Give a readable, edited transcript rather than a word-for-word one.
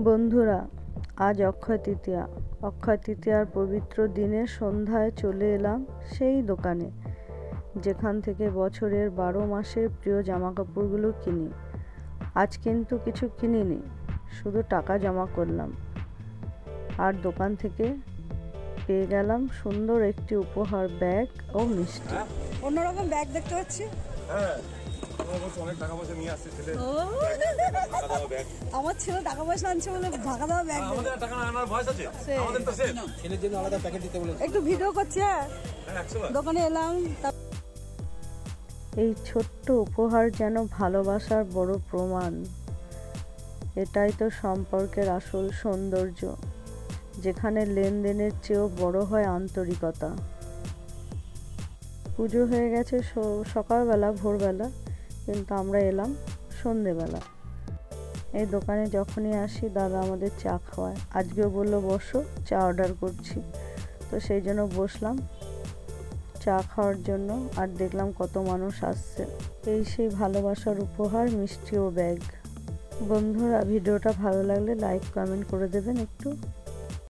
বন্ধুরা, আজ অক্ষয় তৃতীয়া। অক্ষয় তৃতীয়ার পবিত্র দিনে সন্ধ্যায় চলে এলাম সেই দোকানে যেখান থেকে বছরের 12 মাসের প্রিয় জামাকাপড়গুলো কিনি। আজ কিন্তু কিছু কিনিনি, শুধু টাকা জমা করলাম। আর দোকান থেকে পেয়ে গেলাম সুন্দর একটি উপহার ব্যাগ ও মিষ্টি। অন্যরকম ব্যাগ দেখতে পাচ্ছি। আমার ছেলে টাকা পয়সা আনছে বলে ঢাকা দেওয়া ব্যাগ। একটু ভিডিও করছি। দোকানে এলাম। এই ছোট্ট উপহার যেন ভালোবাসার বড় প্রমাণ। এটাই তো সম্পর্কের আসল সৌন্দর্য, যেখানে লেনদেনের চেয়েও বড় হয় আন্তরিকতা। পুজো হয়ে গেছে সকালবেলা, ভোরবেলা, কিন্তু আমরা এলাম সন্ধেবেলা। এই দোকানে যখনই আসি দাদা আমাদের চা খাওয়ায়। আজকেও বললো বসো, চা অর্ডার করছি। তো সেই জন্য বসলাম চা খাওয়ার জন্য। আর দেখলাম কত মানুষ আসছে। এই সেই ভালোবাসার উপহার, মিষ্টি ও ব্যাগ। বন্ধুরা, ভিডিওটা ভালো লাগলে লাইক কমেন্ট করে দেবেন একটু।